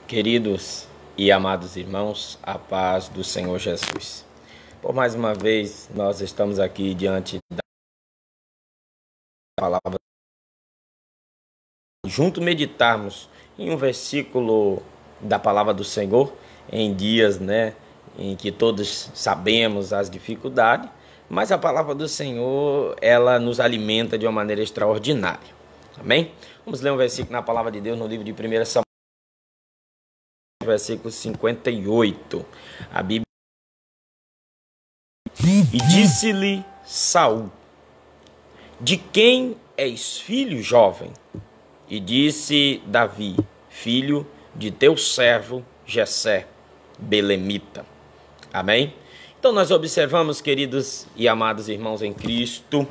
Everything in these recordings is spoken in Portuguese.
Queridos e amados irmãos, a paz do Senhor Jesus. Por mais uma vez, nós estamos aqui diante da palavra, junto meditarmos em um versículo da palavra do Senhor, em dias, em que todos sabemos as dificuldades, mas a palavra do Senhor, ela nos alimenta de uma maneira extraordinária. Amém? Vamos ler um versículo na palavra de Deus no livro de 1 Samuel, versículo 58. A Bíblia diz: E disse-lhe Saul: De quem és filho, jovem? E disse Davi: Filho de teu servo Jessé, belemita. Amém? Então nós observamos, queridos e amados irmãos em Cristo,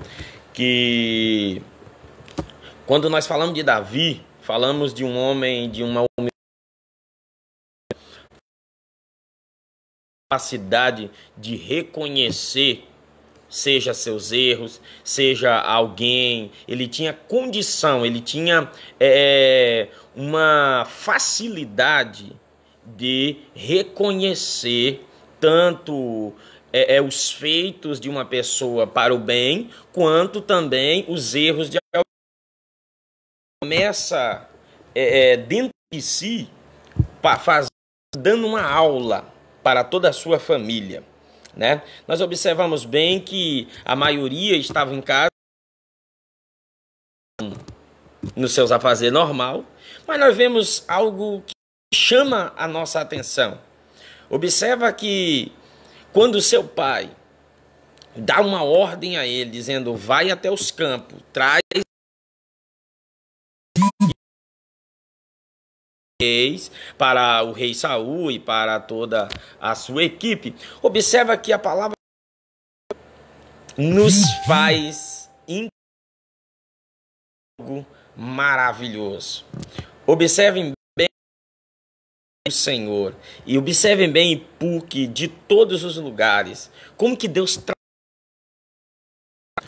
que quando nós falamos de Davi, falamos de um homem, de uma capacidade de reconhecer, seja seus erros, seja alguém. Ele tinha condição, ele tinha uma facilidade de reconhecer tanto os feitos de uma pessoa para o bem, quanto também os erros de alguém. Começa dentro de si, dando uma aula para toda a sua família, né? Nós observamos bem que a maioria estava em casa, nos seus afazeres normal, mas nós vemos algo que chama a nossa atenção. Observa que quando seu pai dá uma ordem a ele, dizendo: vai até os campos, traz para o rei Saul e para toda a sua equipe. Observa que a palavra nos faz algo maravilhoso. Observem bem o Senhor e observem bem PUC de todos os lugares, como que Deus traz.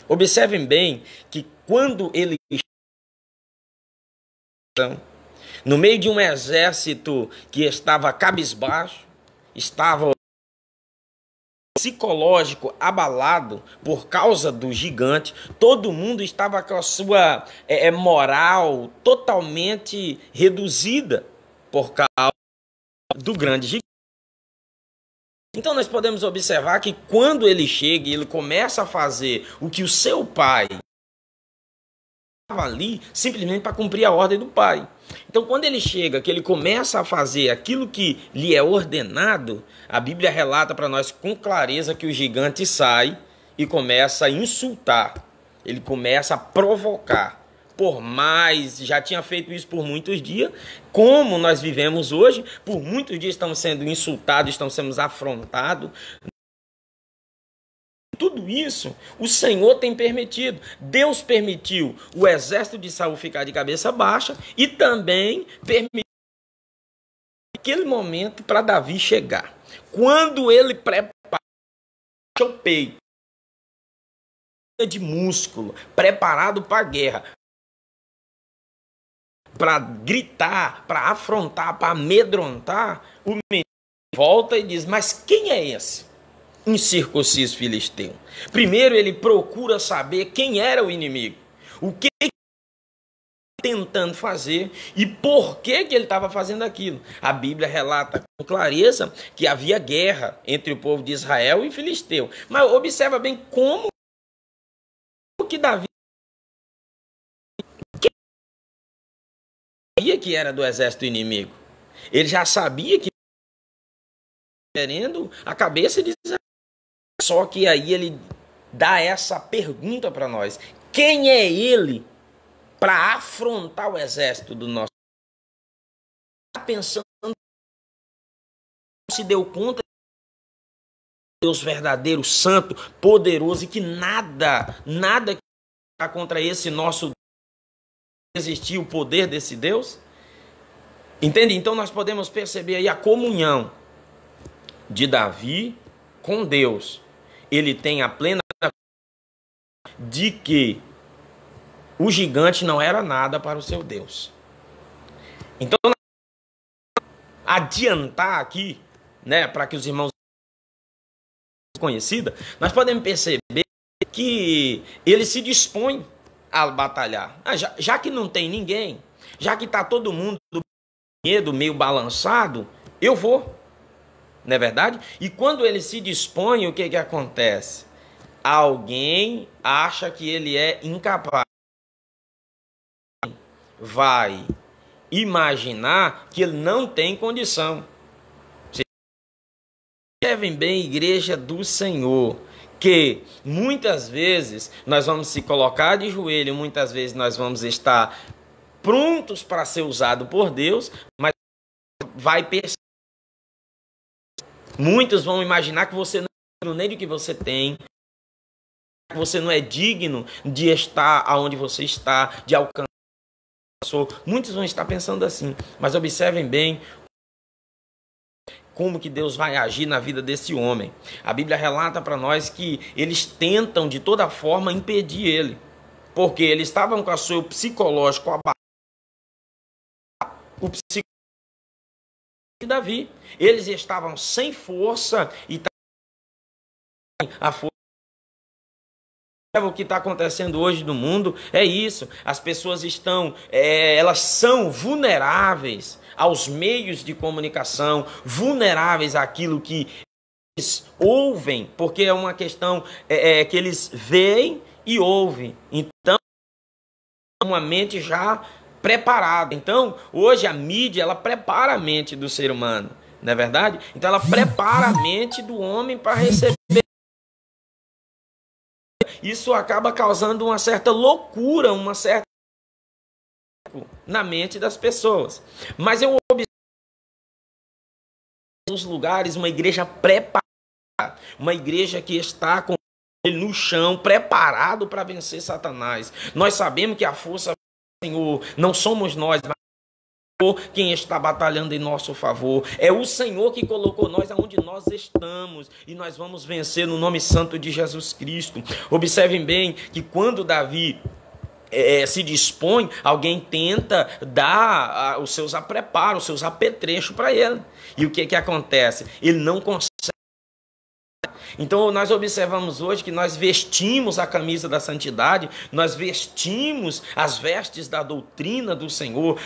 Observem bem que quando ele no meio de um exército que estava cabisbaixo, estava psicológico abalado por causa do gigante, todo mundo estava com a sua moral totalmente reduzida por causa do grande gigante. Então nós podemos observar que quando ele chega e ele começa a fazer o que o seu pai estava ali simplesmente para cumprir a ordem do pai. Então, quando ele chega, que ele começa a fazer aquilo que lhe é ordenado, a Bíblia relata para nós com clareza que o gigante sai e começa a insultar. Ele começa a provocar. Por mais, já tinha feito isso por muitos dias, como nós vivemos hoje, por muitos dias estamos sendo insultados, estamos sendo afrontados. Tudo isso o Senhor tem permitido. Deus permitiu o exército de Saul ficar de cabeça baixa e também permitiu aquele momento para Davi chegar. Quando ele prepara o peito de músculo, preparado para a guerra, para gritar, para afrontar, para amedrontar, o menino volta e diz: mas quem é esse incircunciso filisteu? Primeiro ele procura saber quem era o inimigo, o que ele estava tentando fazer e por que ele estava fazendo aquilo. A Bíblia relata com clareza que havia guerra entre o povo de Israel e filisteu. Mas observa bem como que Davi sabia que era do exército inimigo. Ele já sabia que querendo a cabeça de Israel. Só que aí ele dá essa pergunta para nós: quem é ele para afrontar o exército do nosso? Está pensando, se deu conta de Deus verdadeiro, santo, poderoso, e que nada que está contra esse nosso Deus, existir o poder desse Deus? Entende? Então nós podemos perceber aí a comunhão de Davi com Deus. Ele tem a plena de que o gigante não era nada para o seu Deus. Então, adiantar aqui, né, para que os irmãos conhecida, nós podemos perceber que ele se dispõe a batalhar. Já que não tem ninguém, já que está todo mundo do medo, meio balançado, eu vou. Não é verdade? E quando ele se dispõe, o que acontece? Alguém acha que ele é incapaz. Vai imaginar que ele não tem condição. Observem bem, igreja do Senhor, que muitas vezes nós vamos se colocar de joelho, muitas vezes nós vamos estar prontos para ser usado por Deus, mas vai perceber. Muitos vão imaginar que você não é digno nem do que você tem, que você não é digno de estar aonde você está, de alcançar. Muitos vão estar pensando assim, mas observem bem como que Deus vai agir na vida desse homem. A Bíblia relata para nós que eles tentam de toda forma impedir ele, porque eles estavam com o seu psicológico abaixo. O psicológico de Davi. Eles estavam sem força e a força. O que está acontecendo hoje no mundo é isso. As pessoas estão, elas são vulneráveis aos meios de comunicação, vulneráveis àquilo que eles ouvem, porque é uma questão que eles veem e ouvem. Então, uma mente já preparada. Então, hoje a mídia, ela prepara a mente do ser humano, não é verdade? Então, ela prepara a mente do homem para receber. Isso acaba causando uma certa loucura, uma certa na mente das pessoas. Mas eu observo nos lugares uma igreja preparada, uma igreja que está com ele no chão, preparado para vencer Satanás. Nós sabemos que a força do Senhor não somos nós, mas quem está batalhando em nosso favor. É o Senhor que colocou nós aonde nós estamos e nós vamos vencer no nome santo de Jesus Cristo. Observem bem que quando Davi se dispõe, alguém tenta dar os seus apreparos, os seus apetrechos para ele. E o que acontece? Ele não consegue. Então nós observamos hoje que nós vestimos a camisa da santidade, nós vestimos as vestes da doutrina do Senhor,